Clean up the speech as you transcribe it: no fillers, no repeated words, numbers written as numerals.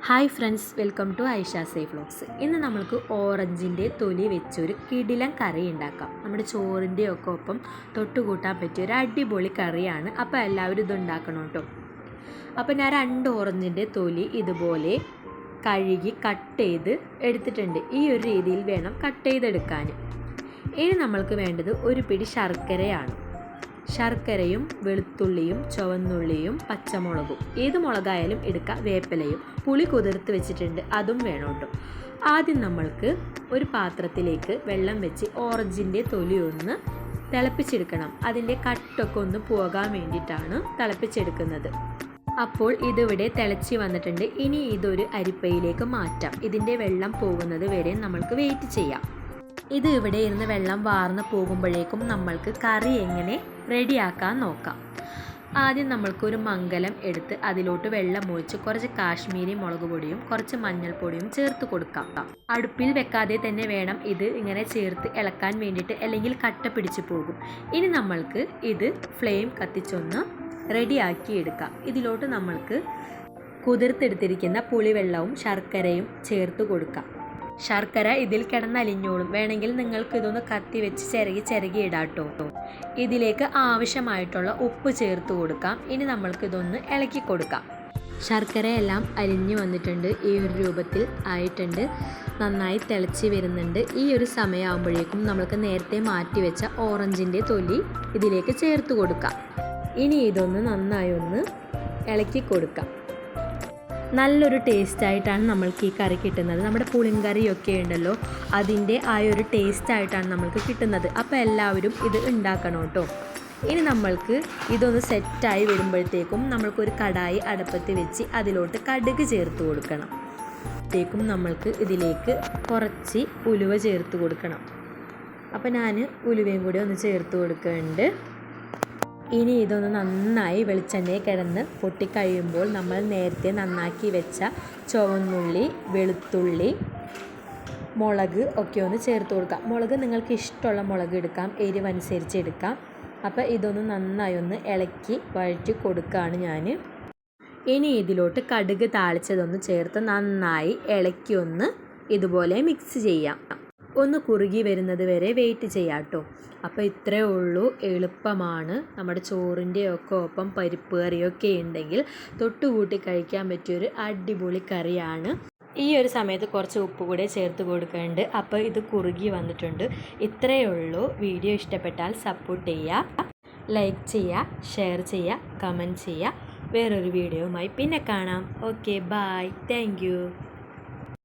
Hi friends, welcome to Aisha safe vlogs. ഇന്ന് നമുക്ക് ഓറഞ്ചിൻ്റെ തൊലി വെച്ചൊരു കിടിലൻ കറി ഉണ്ടാക്കാം. നമ്മുടെ ചോറിൻ്റെ ഒക്കെ ഒപ്പം തൊട്ടുകൂട്ടാൻ പറ്റിയ ഒരു അടിപൊളി കറിയാണ്. അപ്പോൾ എല്ലാവരും ഇത് ഉണ്ടാക്കണം കേട്ടോ. അപ്പോൾ ഞാൻ 2 ഓറഞ്ചിൻ്റെ തൊലി ഇതുപോലെ കഴുകി കട്ട് ചെയ്ത് എടുത്തിട്ടുണ്ട്. ഈ ഒരു രീതിയിൽ വേണം കട്ട് ചെയ്തെടുക്കാൻ. ഇനി നമ്മൾക്ക് വേണ്ടത് ഒരു പിടി ശർക്കരയാണ്. ശർക്കരയും വെളുത്തുള്ളിയും ചുവന്നുള്ളിയും പച്ചമുളകും, ഏത് മുളകായാലും എടുക്കാം, വേപ്പിലയും, പുളി കുതിർത്ത് വെച്ചിട്ടുണ്ട്, അതും വേണം കേട്ടോ. ആദ്യം നമ്മൾക്ക് ഒരു പാത്രത്തിലേക്ക് വെള്ളം വെച്ച് ഓറഞ്ചിൻ്റെ തൊലി ഒന്ന് തിളപ്പിച്ചെടുക്കണം. അതിൻ്റെ കട്ടൊക്കെ ഒന്ന് പോകാൻ വേണ്ടിയിട്ടാണ് തിളപ്പിച്ചെടുക്കുന്നത്. അപ്പോൾ ഇതിവിടെ തിളച്ച് വന്നിട്ടുണ്ട്. ഇനി ഇതൊരു അരിപ്പയിലേക്ക് മാറ്റാം. ഇതിൻ്റെ വെള്ളം പോകുന്നത് വരെ നമ്മൾക്ക് വെയിറ്റ് ചെയ്യാം. ഇത് ഇവിടെ ഇരുന്ന് വെള്ളം വാർന്ന് പോകുമ്പോഴേക്കും നമ്മൾക്ക് കറി എങ്ങനെ റെഡിയാക്കാൻ നോക്കാം. ആദ്യം നമ്മൾക്കൊരു മംഗലം എടുത്ത് അതിലോട്ട് വെള്ളം ഒഴിച്ച് കുറച്ച് കാശ്മീരി മുളക് പൊടിയും കുറച്ച് മഞ്ഞൾപ്പൊടിയും ചേർത്ത് കൊടുക്കാം. അടുപ്പിൽ വെക്കാതെ തന്നെ വേണം ഇത് ഇങ്ങനെ ചേർത്ത് ഇളക്കാൻ വേണ്ടിയിട്ട്, അല്ലെങ്കിൽ കട്ട പിടിച്ച് പോകും. ഇനി നമ്മൾക്ക് ഇത് ഫ്ലെയിം കത്തിച്ചൊന്ന് റെഡിയാക്കി എടുക്കാം. ഇതിലോട്ട് നമ്മൾക്ക് കുതിർത്തെടുത്തിരിക്കുന്ന പുളിവെള്ളവും ശർക്കരയും ചേർത്ത് കൊടുക്കാം. ശർക്കര ഇതിൽ കിടന്നലിഞ്ഞോളും. വേണമെങ്കിൽ നിങ്ങൾക്ക് ഇതൊന്ന് കത്തി വെച്ച് ചിരകി ഇടാട്ടോ. ഇതിലേക്ക് ആവശ്യമായിട്ടുള്ള ഉപ്പ് ചേർത്ത് കൊടുക്കാം. ഇനി നമ്മൾക്കിതൊന്ന് ഇളക്കി കൊടുക്കാം. ശർക്കരയെല്ലാം അലിഞ്ഞു വന്നിട്ടുണ്ട്. ഈ ഒരു രൂപത്തിൽ ആയിട്ടുണ്ട്. നന്നായി തിളച്ച് വരുന്നുണ്ട്. ഈ ഒരു സമയമാകുമ്പോഴേക്കും നമ്മൾക്ക് നേരത്തെ മാറ്റി വെച്ച ഓറഞ്ചിൻ്റെ തൊലി ഇതിലേക്ക് ചേർത്ത് കൊടുക്കാം. ഇനി ഇതൊന്ന് നന്നായി ഒന്ന് ഇളക്കി കൊടുക്കാം. നല്ലൊരു ടേസ്റ്റായിട്ടാണ് നമ്മൾക്ക് ഈ കറി കിട്ടുന്നത്. നമ്മുടെ പുളിങ്കറിയൊക്കെ ഉണ്ടല്ലോ, അതിൻ്റെ ആ ഒരു ടേസ്റ്റായിട്ടാണ് നമ്മൾക്ക് കിട്ടുന്നത്. അപ്പോൾ എല്ലാവരും ഇത് ഉണ്ടാക്കണം കേട്ടോ. ഇനി നമ്മൾക്ക് ഇതൊന്ന് സെറ്റായി വരുമ്പോഴത്തേക്കും നമ്മൾക്കൊരു കടായി അടുപ്പത്ത് വെച്ച് അതിലോട്ട് കടുക് ചേർത്ത് കൊടുക്കണം. ത്തേക്കും നമ്മൾക്ക് ഇതിലേക്ക് കുറച്ച് ഉലുവ ചേർത്ത് കൊടുക്കണം. അപ്പോൾ ഞാൻ ഉലുവയും കൂടി ഒന്ന് ചേർത്ത് കൊടുക്കുന്നുണ്ട്. ഇനി ഇതൊന്ന് നന്നായി വെളിച്ചെണ്ണയിൽ കിടന്ന് പൊട്ടിക്കഴിയുമ്പോൾ നമ്മൾ നേരത്തെ നന്നാക്കി വെച്ച ചുവന്നുള്ളി, വെളുത്തുള്ളി, മുളക് ഒക്കെ ഒന്ന് ചേർത്ത് കൊടുക്കാം. മുളക് നിങ്ങൾക്ക് ഇഷ്ടമുള്ള മുളക് എടുക്കാം, എരിവനുസരിച്ച് എടുക്കാം. അപ്പോൾ ഇതൊന്ന് നന്നായി ഒന്ന് ഇളക്കി വഴറ്റി കൊടുക്കുകയാണ് ഞാൻ. ഇനി ഇതിലോട്ട് കടുക് താളിച്ചതൊന്ന് ചേർത്ത് നന്നായി ഇളക്കി ഒന്ന് ഇതുപോലെ മിക്സ് ചെയ്യാം. ഒന്ന് കുറുകി വരുന്നത് വരെ വെയിറ്റ് ചെയ്യാം കേട്ടോ. അപ്പോൾ ഇത്രയേ ഉള്ളൂ, എളുപ്പമാണ്. നമ്മുടെ ചോറിൻ്റെ ഒക്കെ ഒപ്പം പരിപ്പ് കറിയൊക്കെ ഉണ്ടെങ്കിൽ തൊട്ടുകൂട്ടി കഴിക്കാൻ പറ്റിയൊരു അടിപൊളി കറിയാണ്. ഈ ഒരു സമയത്ത് കുറച്ച് ഉപ്പ് കൂടെ ചേർത്ത് കൊടുക്കുന്നുണ്ട്. അപ്പോൾ ഇത് കുറുകി വന്നിട്ടുണ്ട്. ഇത്രയേ ഉള്ളൂ. വീഡിയോ ഇഷ്ടപ്പെട്ടാൽ സപ്പോർട്ട് ചെയ്യുക, ലൈക്ക് ചെയ്യുക, ഷെയർ ചെയ്യുക, കമൻറ്റ് ചെയ്യുക. വേറൊരു വീഡിയോയുമായി പിന്നെ കാണാം. Okay, bye, thank U.